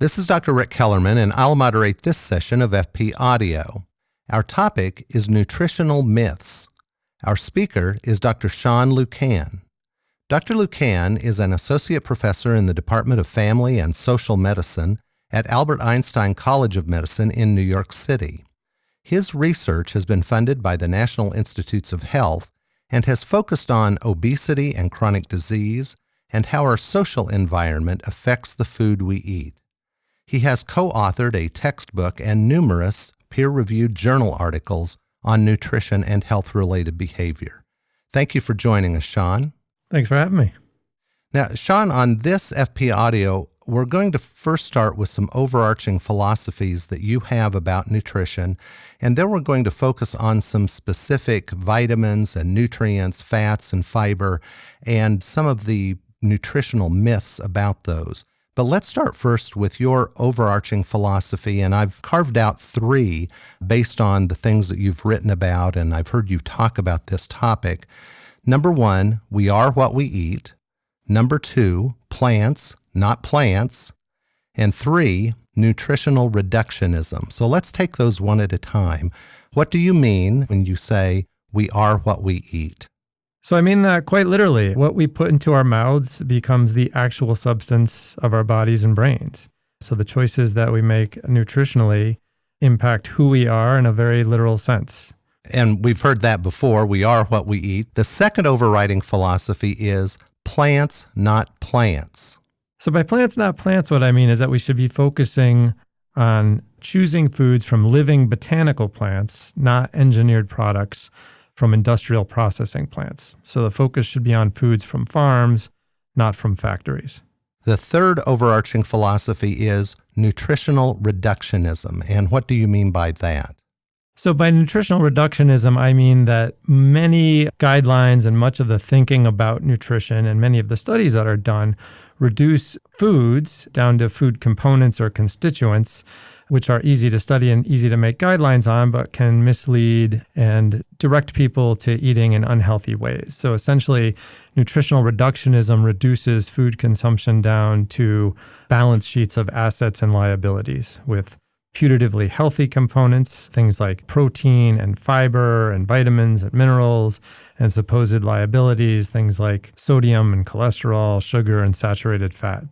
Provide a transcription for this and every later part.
This is Dr. Rick Kellerman, and I'll moderate this session of FP Audio. Our topic is nutritional myths. Our speaker is Dr. Sean Lucan. Dr. Lucan is an associate professor in the Department of Family and Social Medicine at Albert Einstein College of Medicine in New York City. His research has been funded by the National Institutes of Health and has focused on obesity and chronic disease and how our social environment affects the food we eat. He has co-authored a textbook and numerous peer-reviewed journal articles on nutrition and health-related behavior. Thank you for joining us, Sean. Thanks for having me. Now, Sean, on this FP Audio, we're going to first start with some overarching philosophies that you have about nutrition, and then we're going to focus on some specific vitamins and nutrients, fats and fiber, and some of the nutritional myths about those. But let's start first with your overarching philosophy, and I've carved out three based on the things that you've written about, and I've heard you talk about this topic. Number one, we are what we eat. Number two, plants, not plants. And three, nutritional reductionism. So let's take those one at a time. What do you mean when you say we are what we eat? So I mean that quite literally. What we put into our mouths becomes the actual substance of our bodies and brains. So the choices that we make nutritionally impact who we are in a very literal sense. And we've heard that before. We are what we eat. The second overriding philosophy is plants, not plants. So by plants, not plants, what I mean is that we should be focusing on choosing foods from living botanical plants, not engineered products from industrial processing plants. So the focus should be on foods from farms, not from factories. The third overarching philosophy is nutritional reductionism. And what do you mean by that? So by nutritional reductionism, I mean that many guidelines and much of the thinking about nutrition and many of the studies that are done reduce foods down to food components or constituents, which are easy to study and easy to make guidelines on, but can mislead and direct people to eating in unhealthy ways. So essentially, nutritional reductionism reduces food consumption down to balance sheets of assets and liabilities with putatively healthy components, things like protein and fiber and vitamins and minerals, and supposed liabilities, things like sodium and cholesterol, sugar and saturated fat.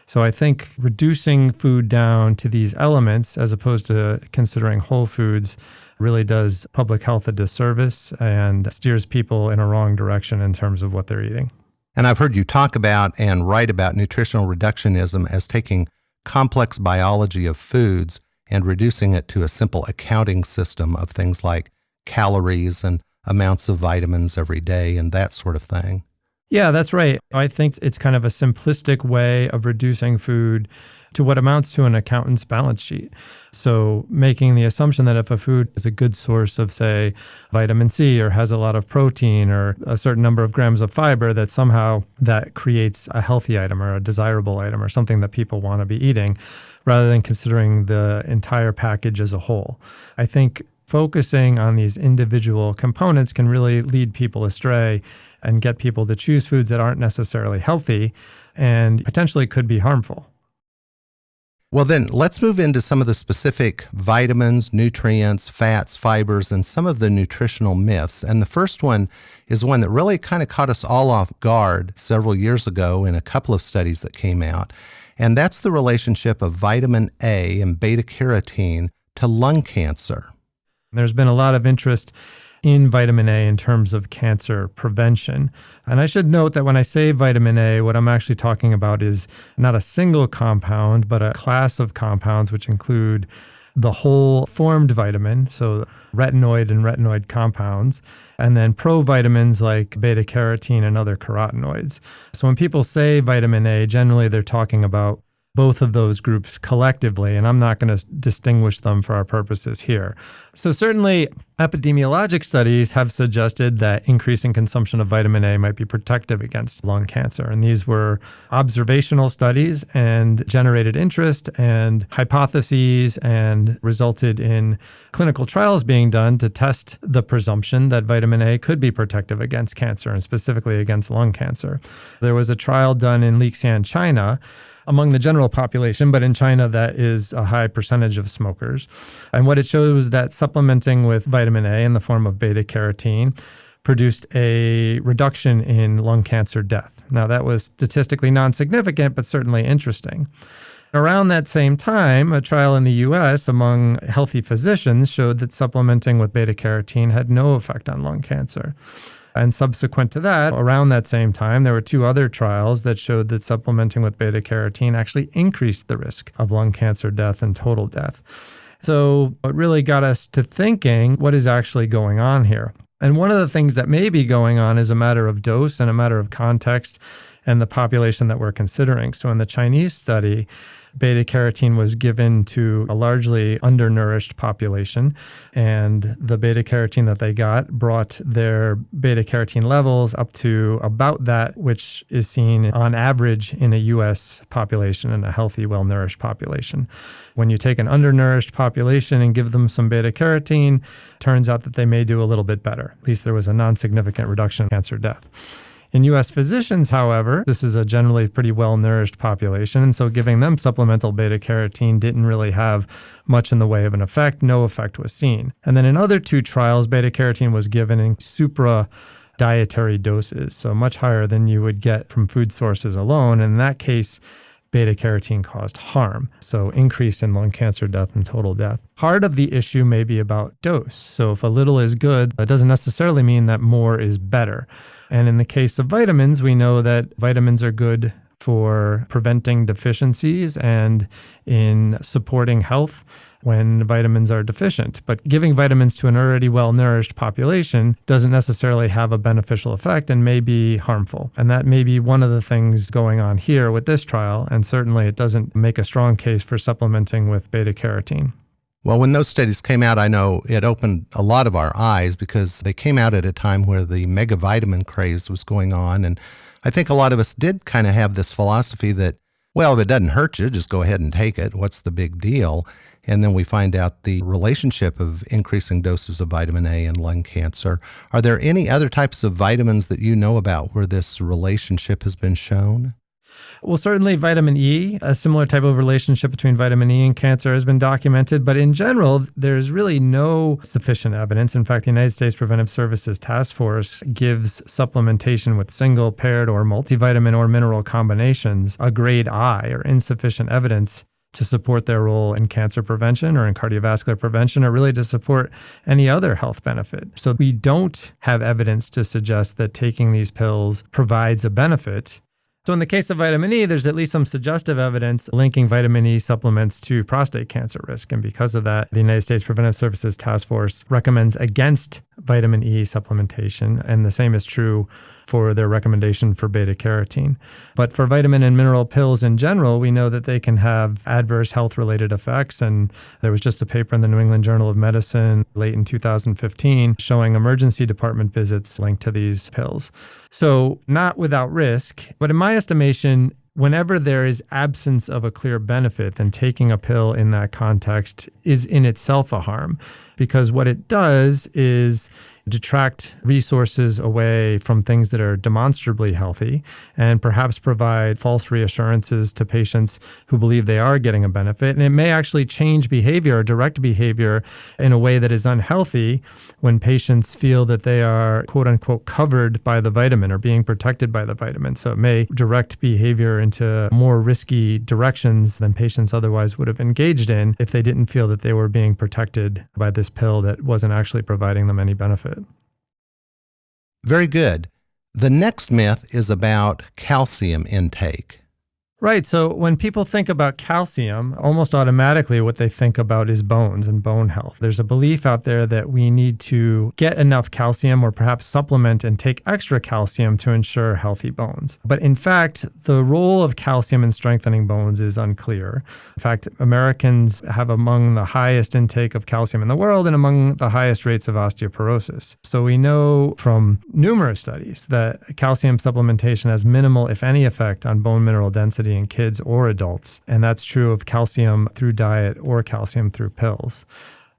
So I think reducing food down to these elements, as opposed to considering whole foods, really does public health a disservice and steers people in a wrong direction in terms of what they're eating. And I've heard you talk about and write about nutritional reductionism as taking complex biology of foods and reducing it to a simple accounting system of things like calories and amounts of vitamins every day and that sort of thing. Yeah, that's right. I think it's kind of a simplistic way of reducing food to what amounts to an accountant's balance sheet. So making the assumption that if a food is a good source of, say, vitamin C or has a lot of protein or a certain number of grams of fiber, that somehow that creates a healthy item or a desirable item or something that people want to be eating, rather than considering the entire package as a whole. I think focusing on these individual components can really lead people astray and get people to choose foods that aren't necessarily healthy and potentially could be harmful. Well, then let's move into some of the specific vitamins, nutrients, fats, fibers, and some of the nutritional myths. And the first one is one that really kind of caught us all off guard several years ago in a couple of studies that came out. And that's the relationship of vitamin A and beta-carotene to lung cancer. There's been a lot of interest in vitamin A in terms of cancer prevention. And I should note that when I say vitamin A, what I'm actually talking about is not a single compound, but a class of compounds which include the whole formed vitamin, so retinoid and retinoid compounds, and then provitamins like beta-carotene and other carotenoids. So when people say vitamin A, generally they're talking about both of those groups collectively, and I'm not going to distinguish them for our purposes here. So certainly epidemiologic studies have suggested that increasing consumption of vitamin A might be protective against lung cancer. And these were observational studies and generated interest and hypotheses and resulted in clinical trials being done to test the presumption that vitamin A could be protective against cancer and specifically against lung cancer. There was a trial done in Lixian, China, among the general population, but in China, that is a high percentage of smokers. And what it shows was that supplementing with vitamin A in the form of beta carotene produced a reduction in lung cancer death. Now, that was statistically non-significant, but certainly interesting. Around that same time, a trial in the U.S. among healthy physicians showed that supplementing with beta carotene had no effect on lung cancer. And subsequent to that, around that same time, there were 2 other trials that showed that supplementing with beta carotene actually increased the risk of lung cancer death and total death. So it really got us to thinking, what is actually going on here? And one of the things that may be going on is a matter of dose and a matter of context and the population that we're considering. So in the Chinese study, beta carotene was given to a largely undernourished population, and the beta carotene that they got brought their beta carotene levels up to about that which is seen on average in a U.S. population and a healthy, well-nourished population. When you take an undernourished population and give them some beta carotene, turns out that they may do a little bit better. At least there was a non-significant reduction in cancer death. In U.S. physicians, however, this is a generally pretty well-nourished population, and so giving them supplemental beta-carotene didn't really have much in the way of an effect. No effect was seen. And then in other 2 trials, beta-carotene was given in supra-dietary doses, so much higher than you would get from food sources alone. And in that case, beta-carotene caused harm, so increase in lung cancer death and total death. Part of the issue may be about dose. So if a little is good, that doesn't necessarily mean that more is better. And in the case of vitamins, we know that vitamins are good for preventing deficiencies and in supporting health when vitamins are deficient. But giving vitamins to an already well-nourished population doesn't necessarily have a beneficial effect and may be harmful. And that may be one of the things going on here with this trial. And certainly it doesn't make a strong case for supplementing with beta-carotene. Well, when those studies came out, I know it opened a lot of our eyes because they came out at a time where the megavitamin craze was going on. And I think a lot of us did kind of have this philosophy that, well, if it doesn't hurt you, just go ahead and take it. What's the big deal? And then we find out the relationship of increasing doses of vitamin A and lung cancer. Are there any other types of vitamins that you know about where this relationship has been shown? Well, certainly vitamin E, a similar type of relationship between vitamin E and cancer has been documented. But in general, there's really no sufficient evidence. In fact, the United States Preventive Services Task Force gives supplementation with single, paired, or multivitamin or mineral combinations a grade I, or insufficient evidence to support their role in cancer prevention or in cardiovascular prevention, or really to support any other health benefit. So we don't have evidence to suggest that taking these pills provides a benefit. So in the case of vitamin E, there's at least some suggestive evidence linking vitamin E supplements to prostate cancer risk. And because of that, the United States Preventive Services Task Force recommends against vitamin E supplementation. And the same is true for their recommendation for beta-carotene. But for vitamin and mineral pills in general, we know that they can have adverse health-related effects. And there was just a paper in the New England Journal of Medicine late in 2015 showing emergency department visits linked to these pills. So not without risk, but in my estimation, whenever there is absence of a clear benefit, then taking a pill in that context is in itself a harm, because what it does is detract resources away from things that are demonstrably healthy and perhaps provide false reassurances to patients who believe they are getting a benefit. And it may actually change behavior or direct behavior in a way that is unhealthy when patients feel that they are, quote unquote, covered by the vitamin or being protected by the vitamin. So it may direct behavior into more risky directions than patients otherwise would have engaged in if they didn't feel that they were being protected by this pill that wasn't actually providing them any benefit. Very good. The next myth is about calcium intake. Right. So when people think about calcium, almost automatically what they think about is bones and bone health. There's a belief out there that we need to get enough calcium or perhaps supplement and take extra calcium to ensure healthy bones. But in fact, the role of calcium in strengthening bones is unclear. In fact, Americans have among the highest intake of calcium in the world and among the highest rates of osteoporosis. So we know from numerous studies that calcium supplementation has minimal, if any, effect on bone mineral density in kids or adults. And that's true of calcium through diet or calcium through pills.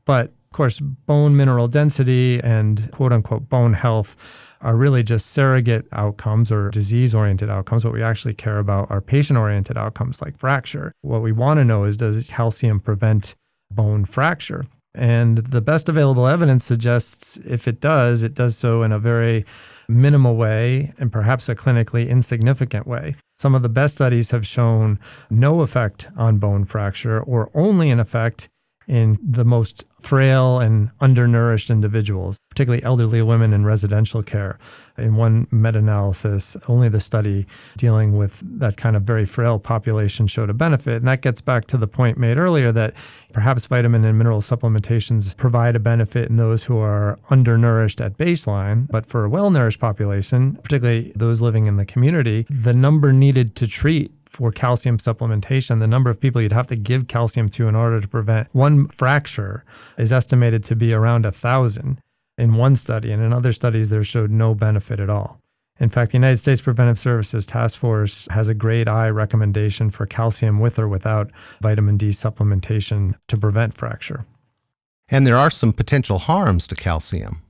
But of course, bone mineral density and quote unquote bone health are really just surrogate outcomes or disease-oriented outcomes. What we actually care about are patient-oriented outcomes like fracture. What we want to know is, does calcium prevent bone fracture? And the best available evidence suggests if it does so in a very minimal way and perhaps a clinically insignificant way. Some of the best studies have shown no effect on bone fracture or only an effect in the most frail and undernourished individuals, particularly elderly women in residential care. In one meta-analysis, only the study dealing with that kind of very frail population showed a benefit. And that gets back to the point made earlier that perhaps vitamin and mineral supplementations provide a benefit in those who are undernourished at baseline. But for a well-nourished population, particularly those living in the community, the number needed to treat for calcium supplementation, the number of people you'd have to give calcium to in order to prevent one fracture is estimated to be around 1,000 in one study. And in other studies, there showed no benefit at all. In fact, the United States Preventive Services Task Force has a grade I recommendation for calcium with or without vitamin D supplementation to prevent fracture. And there are some potential harms to calcium.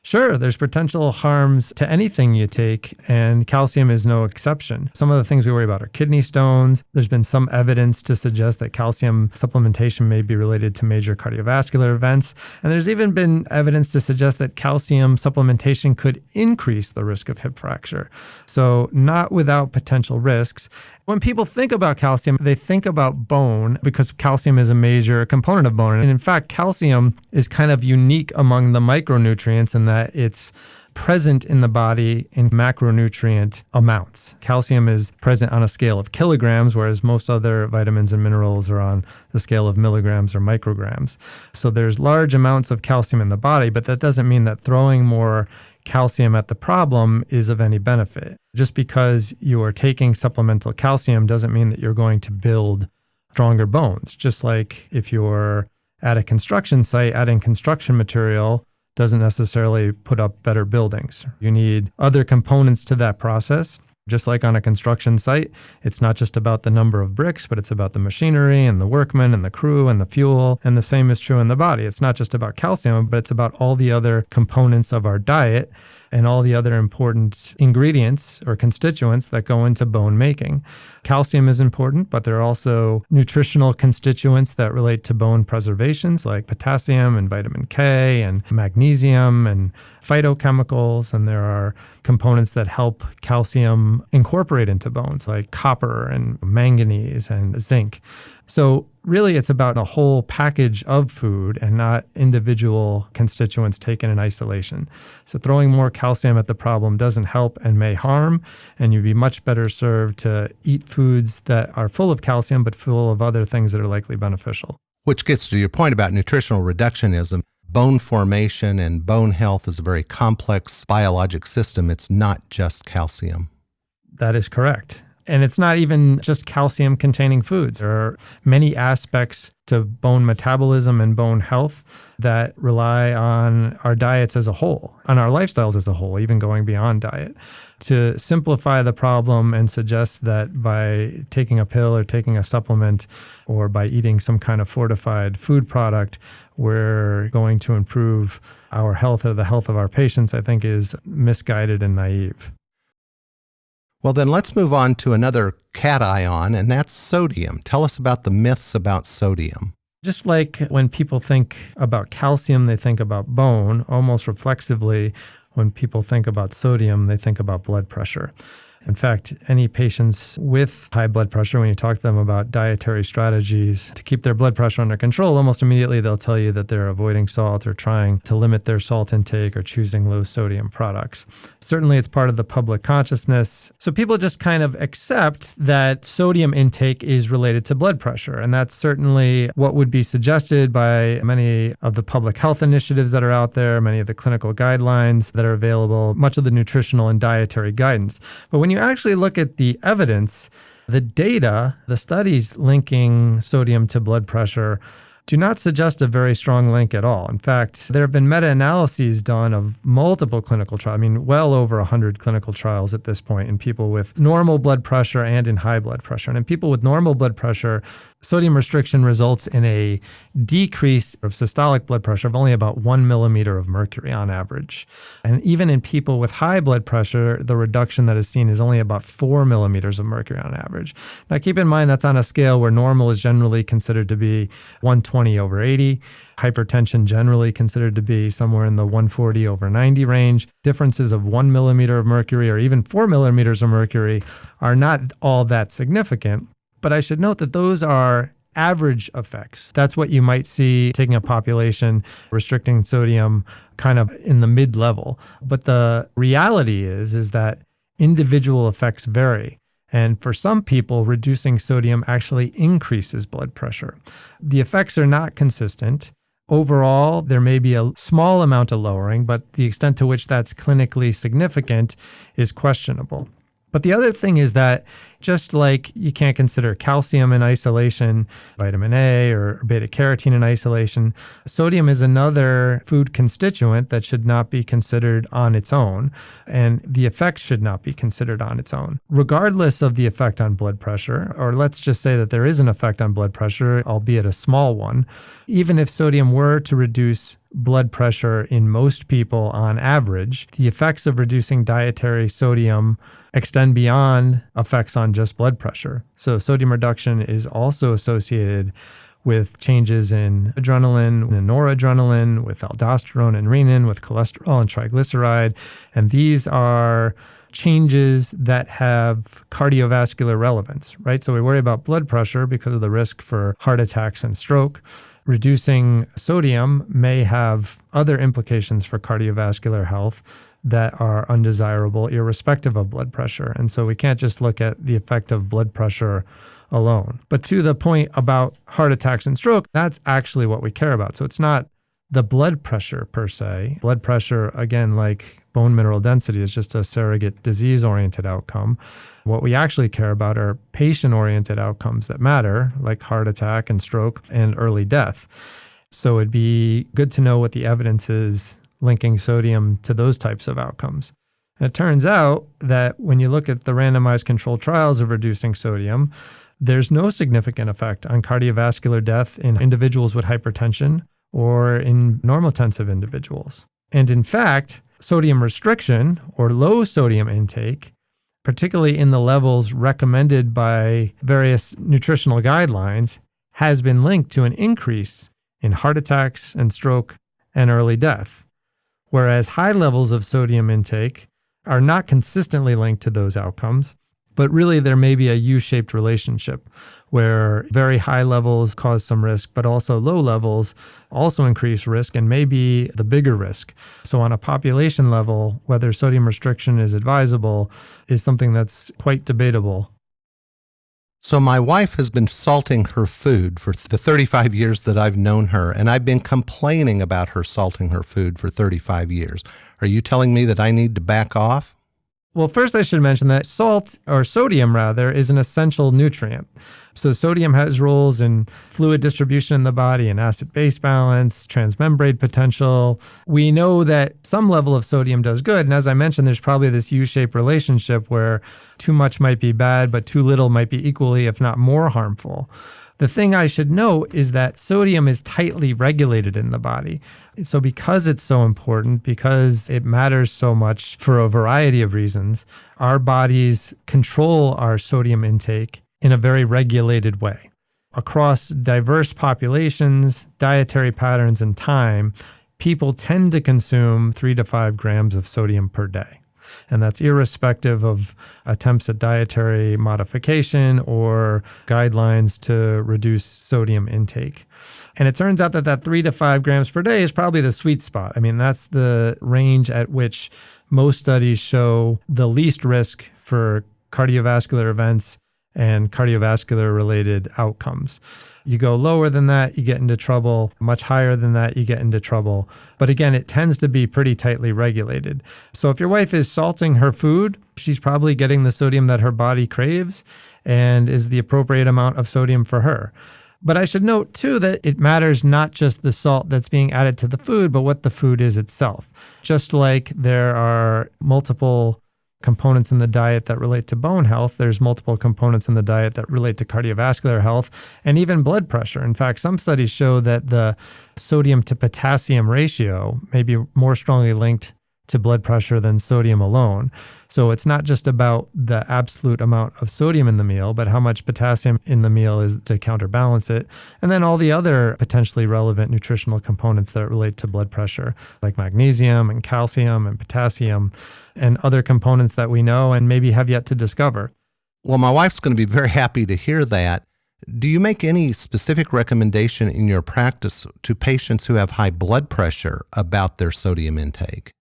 Sure, there's potential harms to anything you take, and calcium is no exception. Some of the things we worry about are kidney stones. There's been some evidence to suggest that calcium supplementation may be related to major cardiovascular events. And there's even been evidence to suggest that calcium supplementation could increase the risk of hip fracture. So not without potential risks. When people think about calcium, they think about bone because calcium is a major component of bone. And in fact, calcium is kind of unique among the micronutrients in that it's present in the body in macronutrient amounts. Calcium is present on a scale of kilograms, whereas most other vitamins and minerals are on the scale of milligrams or micrograms. So there's large amounts of calcium in the body, but that doesn't mean that throwing more calcium at the problem is of any benefit. Just because you are taking supplemental calcium doesn't mean that you're going to build stronger bones. Just like if you're at a construction site, adding construction material doesn't necessarily put up better buildings. You need other components to that process. Just like on a construction site, it's not just about the number of bricks, but it's about the machinery and the workmen and the crew and the fuel. And the same is true in the body. It's not just about calcium, but it's about all the other components of our diet and all the other important ingredients or constituents that go into bone making. Calcium is important, but there are also nutritional constituents that relate to bone preservations like potassium and vitamin K and magnesium and phytochemicals. And there are components that help calcium incorporate into bones like copper and manganese and zinc. So really, it's about a whole package of food and not individual constituents taken in isolation. So throwing more calcium at the problem doesn't help and may harm, and you'd be much better served to eat foods that are full of calcium but full of other things that are likely beneficial. Which gets to your point about nutritional reductionism. Bone formation and bone health is a very complex biologic system. It's not just calcium. That is correct. And it's not even just calcium-containing foods. There are many aspects to bone metabolism and bone health that rely on our diets as a whole, on our lifestyles as a whole, even going beyond diet. To simplify the problem and suggest that by taking a pill or taking a supplement or by eating some kind of fortified food product, we're going to improve our health or the health of our patients, I think is misguided and naive. Well, then let's move on to another cation, and that's sodium. Tell us about the myths about sodium. Just like when people think about calcium, they think about bone. Almost reflexively, when people think about sodium, they think about blood pressure. In fact, any patients with high blood pressure, when you talk to them about dietary strategies to keep their blood pressure under control, almost immediately they'll tell you that they're avoiding salt or trying to limit their salt intake or choosing low sodium products. Certainly, it's part of the public consciousness. So people just kind of accept that sodium intake is related to blood pressure. And that's certainly what would be suggested by many of the public health initiatives that are out there, many of the clinical guidelines that are available, much of the nutritional and dietary guidance. But when you actually look at the evidence, the data, the studies linking sodium to blood pressure do not suggest a very strong link at all. In fact, there have been meta-analyses done of multiple clinical trials, well over 100 clinical trials at this point in people with normal blood pressure and in high blood pressure. And in people with normal blood pressure, Sodium restriction results in a decrease of systolic blood pressure of only about 1 millimeter of mercury on average. And even in people with high blood pressure, the reduction that is seen is only about 4 millimeters of mercury on average. Now, keep in mind that's on a scale where normal is generally considered to be 120/80. Hypertension generally considered to be somewhere in the 140/90 range. Differences of 1 millimeter of mercury or even 4 millimeters of mercury are not all that significant. But I should note that those are average effects. That's what you might see taking a population, restricting sodium kind of in the mid-level. But the reality is that individual effects vary. And for some people, reducing sodium actually increases blood pressure. The effects are not consistent. Overall, there may be a small amount of lowering, but the extent to which that's clinically significant is questionable. But the other thing is that just like you can't consider calcium in isolation, vitamin A or beta carotene in isolation, sodium is another food constituent that should not be considered on its own, and the effects should not be considered on its own. Regardless of the effect on blood pressure, or let's just say that there is an effect on blood pressure, albeit a small one, even if sodium were to reduce blood pressure in most people on average, the effects of reducing dietary sodium extend beyond effects on just blood pressure. So sodium reduction is also associated with changes in adrenaline and noradrenaline, with aldosterone and renin, with cholesterol and triglyceride. And these are changes that have cardiovascular relevance, right? So we worry about blood pressure because of the risk for heart attacks and stroke. Reducing sodium may have other implications for cardiovascular health that are undesirable irrespective of blood pressure. And so we can't just look at the effect of blood pressure alone. But to the point about heart attacks and stroke, that's actually what we care about. So it's not the blood pressure per se. Blood pressure, again, like bone mineral density, is just a surrogate disease-oriented outcome. What we actually care about are patient-oriented outcomes that matter, like heart attack and stroke and early death. So it'd be good to know what the evidence is linking sodium to those types of outcomes. And it turns out that when you look at the randomized controlled trials of reducing sodium, there's no significant effect on cardiovascular death in individuals with hypertension or in normotensive individuals. And in fact, sodium restriction or low sodium intake, particularly in the levels recommended by various nutritional guidelines, has been linked to an increase in heart attacks and stroke and early death. Whereas high levels of sodium intake are not consistently linked to those outcomes, but really there may be a U-shaped relationship where very high levels cause some risk, but also low levels also increase risk and may be the bigger risk. So on a population level, whether sodium restriction is advisable is something that's quite debatable. So my wife has been salting her food for the 35 years that I've known her, and I've been complaining about her salting her food for 35 years. Are you telling me that I need to back off? Well, first I should mention that salt, or sodium rather, is an essential nutrient. So sodium has roles in fluid distribution in the body and acid-base balance, transmembrane potential. We know that some level of sodium does good. And as I mentioned, there's probably this U-shaped relationship where too much might be bad, but too little might be equally, if not more, harmful. The thing I should note is that sodium is tightly regulated in the body. So because it's so important, because it matters so much for a variety of reasons, our bodies control our sodium intake in a very regulated way. Across diverse populations, dietary patterns, and time, people tend to consume 3 to 5 grams of sodium per day. And that's irrespective of attempts at dietary modification or guidelines to reduce sodium intake. And it turns out that 3 to 5 grams per day is probably the sweet spot. I mean, that's the range at which most studies show the least risk for cardiovascular events and cardiovascular-related outcomes. You go lower than that, you get into trouble. Much higher than that, you get into trouble. But again, it tends to be pretty tightly regulated. So if your wife is salting her food, she's probably getting the sodium that her body craves and is the appropriate amount of sodium for her. But I should note, too, that it matters not just the salt that's being added to the food, but what the food is itself. Just like there are multiple components in the diet that relate to bone health. There's multiple components in the diet that relate to cardiovascular health and even blood pressure. In fact, some studies show that the sodium to potassium ratio may be more strongly linked to blood pressure than sodium alone. So it's not just about the absolute amount of sodium in the meal, but how much potassium in the meal is to counterbalance it. And then all the other potentially relevant nutritional components that relate to blood pressure, like magnesium and calcium and potassium and other components that we know and maybe have yet to discover. Well, my wife's going to be very happy to hear that. Do you make any specific recommendation in your practice to patients who have high blood pressure about their sodium intake?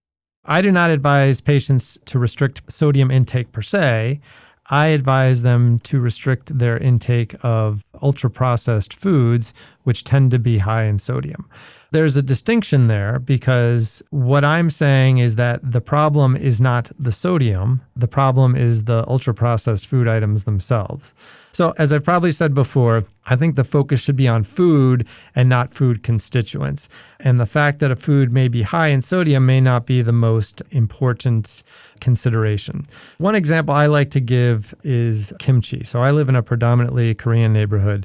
I do not advise patients to restrict sodium intake per se. I advise them to restrict their intake of ultra-processed foods, which tend to be high in sodium. There's a distinction there because what I'm saying is that the problem is not the sodium. The problem is the ultra-processed food items themselves. So as I've probably said before, I think the focus should be on food and not food constituents. And the fact that a food may be high in sodium may not be the most important consideration. One example I like to give is kimchi. So I live in a predominantly Korean neighborhood.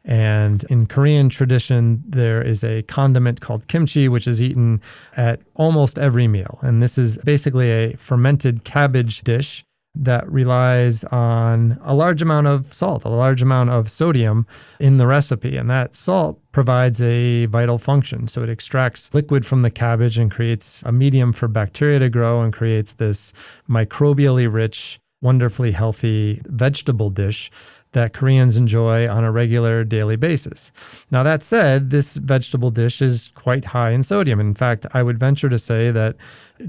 And in Korean tradition, there is a condiment called kimchi, which is eaten at almost every meal. And this is basically a fermented cabbage dish that relies on a large amount of salt, a large amount of sodium in the recipe. And that salt provides a vital function. So it extracts liquid from the cabbage and creates a medium for bacteria to grow and creates this microbially rich, wonderfully healthy vegetable dish that Koreans enjoy on a regular daily basis. Now, that said, this vegetable dish is quite high in sodium. In fact, I would venture to say that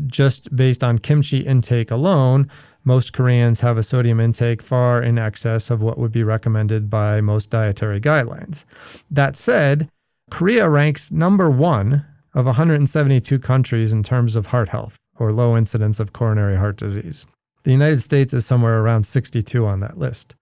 just based on kimchi intake alone, most Koreans have a sodium intake far in excess of what would be recommended by most dietary guidelines. That said, Korea ranks number 1 of 172 countries in terms of heart health or low incidence of coronary heart disease. The United States is somewhere around 62 on that list.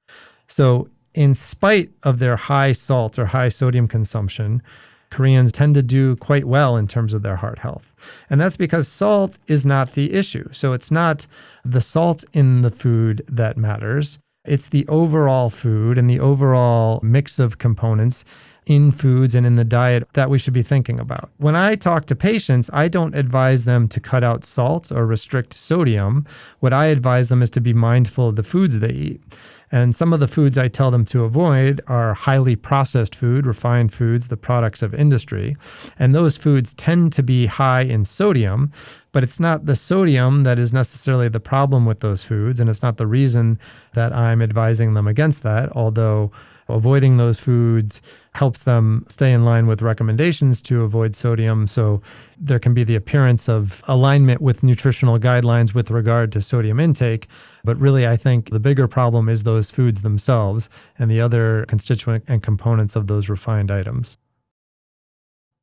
So in spite of their high salt or high sodium consumption, Koreans tend to do quite well in terms of their heart health. And that's because salt is not the issue. So it's not the salt in the food that matters. It's the overall food and the overall mix of components in foods and in the diet that we should be thinking about. When I talk to patients, I don't advise them to cut out salt or restrict sodium. What I advise them is to be mindful of the foods they eat. And some of the foods I tell them to avoid are highly processed food, refined foods, the products of industry. And those foods tend to be high in sodium, but it's not the sodium that is necessarily the problem with those foods. And it's not the reason that I'm advising them against that, although avoiding those foods helps them stay in line with recommendations to avoid sodium. So there can be the appearance of alignment with nutritional guidelines with regard to sodium intake. But really, I think the bigger problem is those foods themselves and the other constituent and components of those refined items.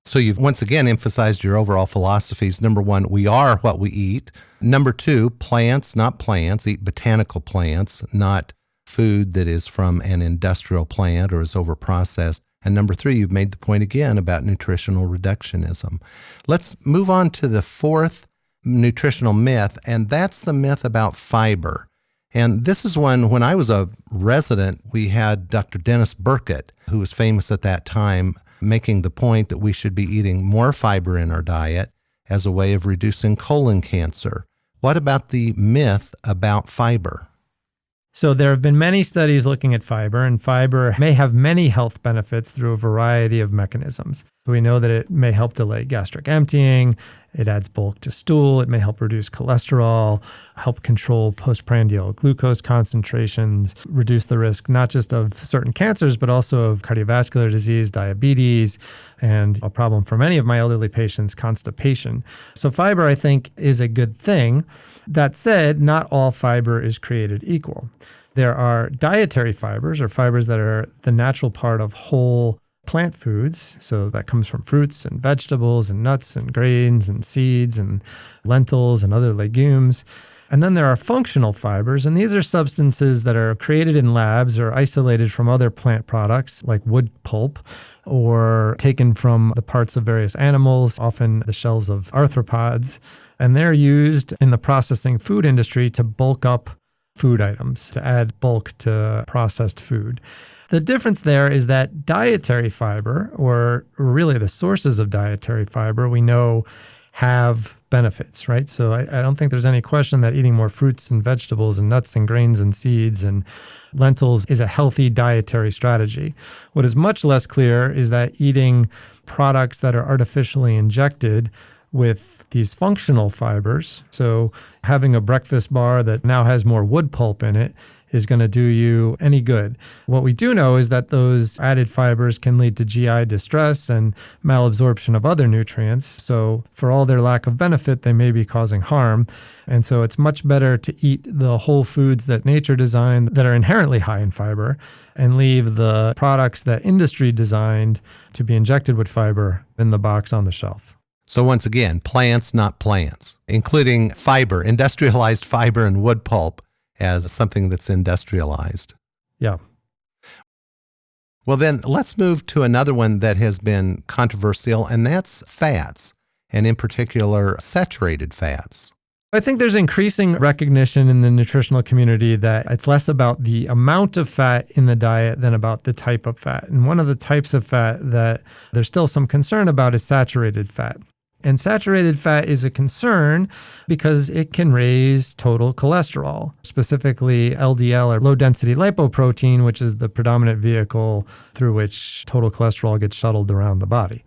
So you've once again emphasized your overall philosophies. Number 1, we are what we eat. Number 2, plants, not plants. Eat botanical plants, not food that is from an industrial plant or is overprocessed. And number 3, you've made the point again about nutritional reductionism. Let's move on to the 4th nutritional myth, and that's the myth about fiber. And this is one, when I was a resident, we had Dr. Dennis Burkett, who was famous at that time, making the point that we should be eating more fiber in our diet as a way of reducing colon cancer. What about the myth about fiber? So there have been many studies looking at fiber, and fiber may have many health benefits through a variety of mechanisms. We know that it may help delay gastric emptying, it adds bulk to stool, it may help reduce cholesterol, help control postprandial glucose concentrations, reduce the risk not just of certain cancers, but also of cardiovascular disease, diabetes, and a problem for many of my elderly patients, constipation. So fiber, I think, is a good thing. That said, not all fiber is created equal. There are dietary fibers, or fibers that are the natural part of whole plant foods. So that comes from fruits and vegetables and nuts and grains and seeds and lentils and other legumes. And then there are functional fibers, and these are substances that are created in labs or isolated from other plant products like wood pulp or taken from the parts of various animals, often the shells of arthropods. And they're used in the processing food industry to bulk up food items, to add bulk to processed food. The difference there is that dietary fiber, or really the sources of dietary fiber, we know have benefits, right? So I don't think there's any question that eating more fruits and vegetables and nuts and grains and seeds and lentils is a healthy dietary strategy. What is much less clear is that eating products that are artificially injected with these functional fibers, so having a breakfast bar that now has more wood pulp in it, is going to do you any good. What we do know is that those added fibers can lead to GI distress and malabsorption of other nutrients. So for all their lack of benefit, they may be causing harm. And so it's much better to eat the whole foods that nature designed that are inherently high in fiber and leave the products that industry designed to be injected with fiber in the box on the shelf. So once again, plants, not plants, including fiber, industrialized fiber and wood pulp as something that's industrialized. Yeah. Well, then let's move to another one that has been controversial, and that's fats, and in particular, saturated fats. I think there's increasing recognition in the nutritional community that it's less about the amount of fat in the diet than about the type of fat. And one of the types of fat that there's still some concern about is saturated fat. And saturated fat is a concern because it can raise total cholesterol, specifically LDL or low-density lipoprotein, which is the predominant vehicle through which total cholesterol gets shuttled around the body.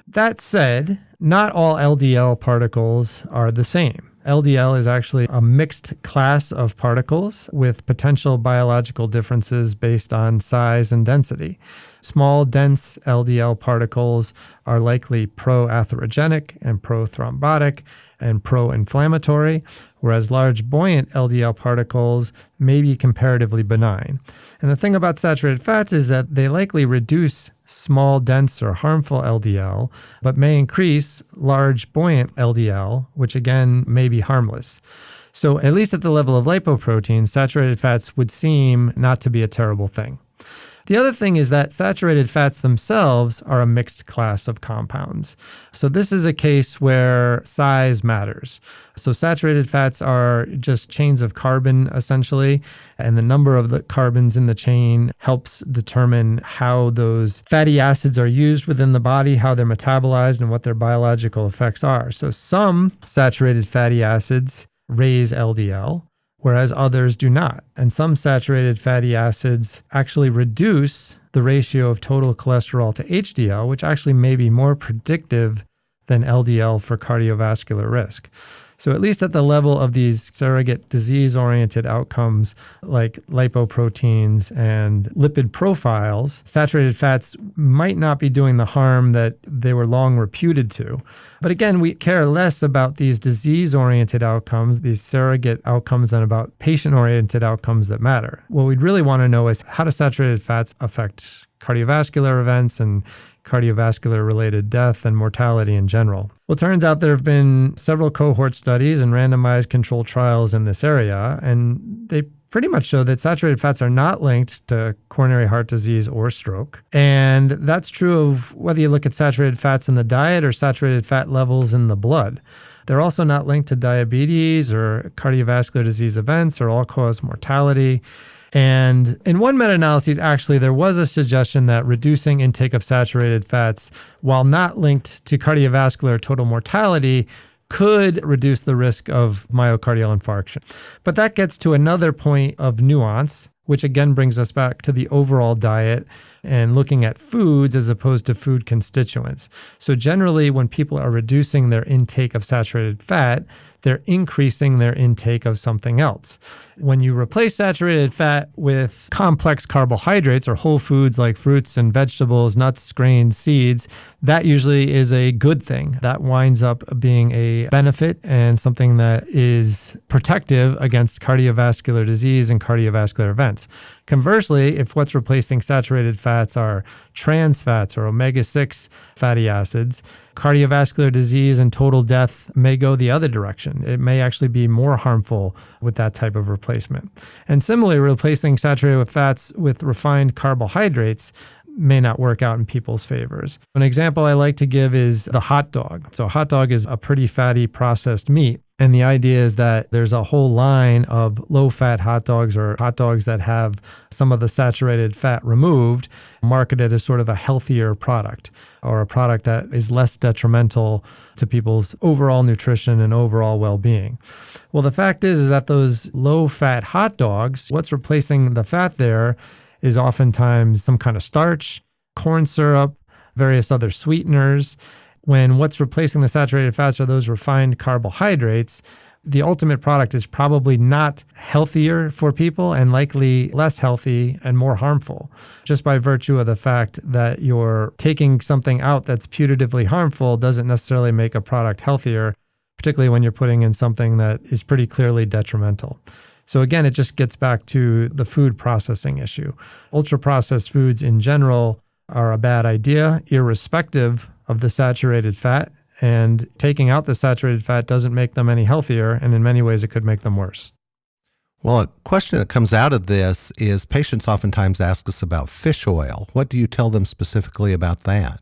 That said, not all LDL particles are the same. LDL is actually a mixed class of particles with potential biological differences based on size and density. Small, dense LDL particles are likely pro-atherogenic and pro-thrombotic and pro-inflammatory, whereas large, buoyant LDL particles may be comparatively benign. And the thing about saturated fats is that they likely reduce small, dense, or harmful LDL, but may increase large, buoyant LDL, which again may be harmless. So at least at the level of lipoproteins, saturated fats would seem not to be a terrible thing. The other thing is that saturated fats themselves are a mixed class of compounds. So this is a case where size matters. So saturated fats are just chains of carbon, essentially, and the number of the carbons in the chain helps determine how those fatty acids are used within the body, how they're metabolized, and what their biological effects are. So some saturated fatty acids raise LDL, whereas others do not. And some saturated fatty acids actually reduce the ratio of total cholesterol to HDL, which actually may be more predictive than LDL for cardiovascular risk. So at least at the level of these surrogate disease-oriented outcomes like lipoproteins and lipid profiles, saturated fats might not be doing the harm that they were long reputed to. But again, we care less about these disease-oriented outcomes, these surrogate outcomes, than about patient-oriented outcomes that matter. What we'd really want to know is how do saturated fats affect cardiovascular events and cardiovascular-related death and mortality in general. Well, it turns out there have been several cohort studies and randomized controlled trials in this area, and they pretty much show that saturated fats are not linked to coronary heart disease or stroke. And that's true of whether you look at saturated fats in the diet or saturated fat levels in the blood. They're also not linked to diabetes or cardiovascular disease events or all-cause mortality. And in one meta-analysis, actually, there was a suggestion that reducing intake of saturated fats, while not linked to cardiovascular total mortality, could reduce the risk of myocardial infarction. But that gets to another point of nuance, which again brings us back to the overall diet and looking at foods as opposed to food constituents. So generally, when people are reducing their intake of saturated fat, they're increasing their intake of something else. When you replace saturated fat with complex carbohydrates or whole foods like fruits and vegetables, nuts, grains, seeds, that usually is a good thing. That winds up being a benefit and something that is protective against cardiovascular disease and cardiovascular events. Conversely, if what's replacing saturated fats are trans fats or omega-6 fatty acids, Cardiovascular disease and total death may go the other direction. It may actually be more harmful with that type of replacement. And similarly, replacing saturated fats with refined carbohydrates may not work out in people's favors. An example I like to give is the hot dog. So a hot dog is a pretty fatty processed meat. And the idea is that there's a whole line of low-fat hot dogs or hot dogs that have some of the saturated fat removed, marketed as sort of a healthier product or a product that is less detrimental to people's overall nutrition and overall well-being. Well, the fact is that those low-fat hot dogs, what's replacing the fat there is oftentimes some kind of starch, corn syrup, various other sweeteners. When what's replacing the saturated fats are those refined carbohydrates, the ultimate product is probably not healthier for people and likely less healthy and more harmful, just by virtue of the fact that you're taking something out that's putatively harmful doesn't necessarily make a product healthier, particularly when you're putting in something that is pretty clearly detrimental. So again, it just gets back to the food processing issue. Ultra-processed foods in general are a bad idea, irrespective of the saturated fat, and taking out the saturated fat doesn't make them any healthier, and in many ways it could make them worse. Well, a question that comes out of this is patients oftentimes ask us about fish oil. What do you tell them specifically about that?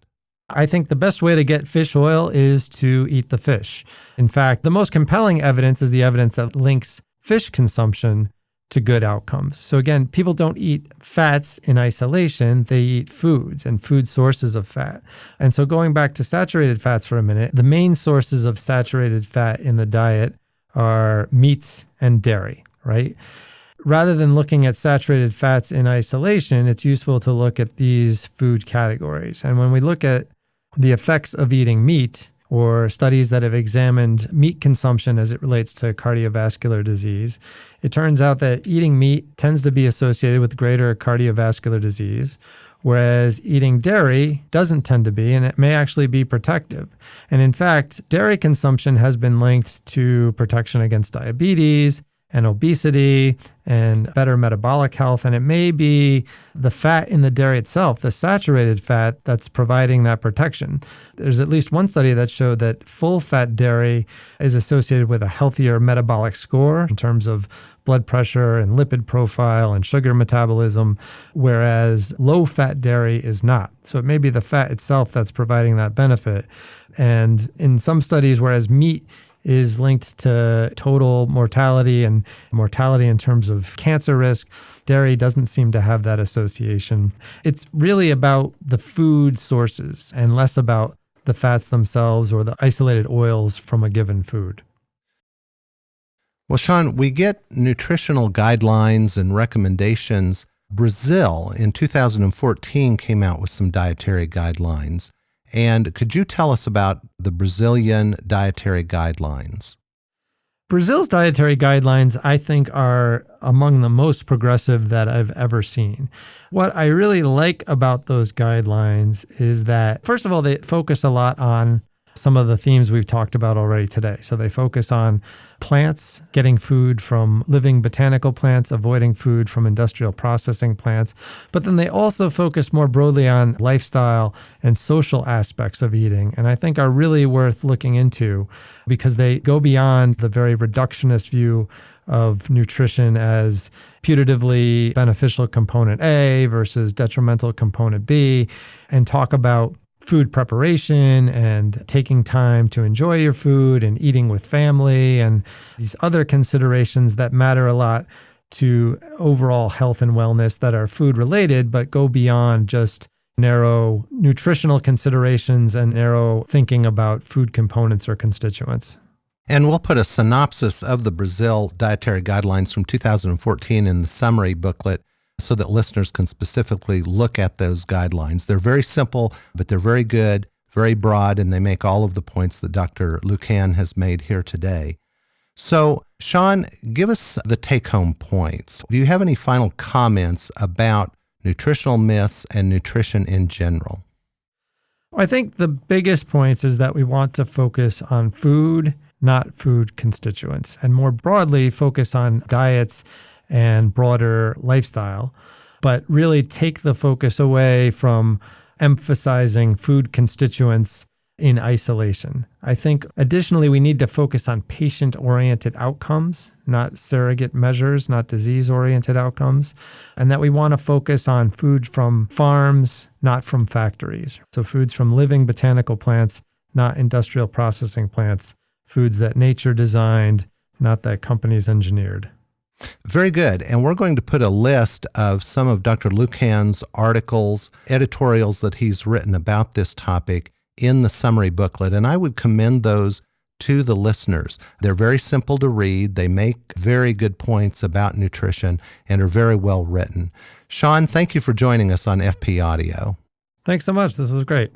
I think the best way to get fish oil is to eat the fish. In fact, the most compelling evidence is the evidence that links fish consumption to good outcomes. So again, people don't eat fats in isolation, they eat foods and food sources of fat. And so going back to saturated fats for a minute, the main sources of saturated fat in the diet are meats and dairy, right? Rather than looking at saturated fats in isolation, it's useful to look at these food categories. And when we look at the effects of eating meat, or studies that have examined meat consumption as it relates to cardiovascular disease, it turns out that eating meat tends to be associated with greater cardiovascular disease, whereas eating dairy doesn't tend to be, and it may actually be protective. And in fact, dairy consumption has been linked to protection against diabetes and obesity and better metabolic health. And it may be the fat in the dairy itself, the saturated fat, that's providing that protection. There's at least one study that showed that full-fat dairy is associated with a healthier metabolic score in terms of blood pressure and lipid profile and sugar metabolism, whereas low-fat dairy is not. So it may be the fat itself that's providing that benefit. And in some studies, whereas meat is linked to total mortality and mortality in terms of cancer risk, dairy doesn't seem to have that association. It's really about the food sources and less about the fats themselves or the isolated oils from a given food. Well, Sean, we get nutritional guidelines and recommendations. Brazil in 2014 came out with some dietary guidelines. And could you tell us about the Brazilian dietary guidelines? Brazil's dietary guidelines, I think, are among the most progressive that I've ever seen. What I really like about those guidelines is that, first of all, they focus a lot on some of the themes we've talked about already today. So they focus on plants, getting food from living botanical plants, avoiding food from industrial processing plants. But then they also focus more broadly on lifestyle and social aspects of eating, and I think are really worth looking into because they go beyond the very reductionist view of nutrition as putatively beneficial component A versus detrimental component B, and talk about food preparation and taking time to enjoy your food and eating with family and these other considerations that matter a lot to overall health and wellness that are food related, but go beyond just narrow nutritional considerations and narrow thinking about food components or constituents. And we'll put a synopsis of the Brazil dietary guidelines from 2014 in the summary booklet so that listeners can specifically look at those guidelines. They're very simple, but they're very good, very broad, and they make all of the points that Dr. Lucan has made here today. So, Sean, give us the take-home points. Do you have any final comments about nutritional myths and nutrition in general? I think the biggest points is that we want to focus on food, not food constituents, and more broadly focus on diets and broader lifestyle, but really take the focus away from emphasizing food constituents in isolation. I think additionally, we need to focus on patient-oriented outcomes, not surrogate measures, not disease-oriented outcomes, and that we want to focus on food from farms, not from factories. So foods from living botanical plants, not industrial processing plants, foods that nature designed, not that companies engineered. Very good. And we're going to put a list of some of Dr. Lucan's articles, editorials that he's written about this topic in the summary booklet. And I would commend those to the listeners. They're very simple to read. They make very good points about nutrition and are very well written. Sean, thank you for joining us on FP Audio. Thanks so much. This was great.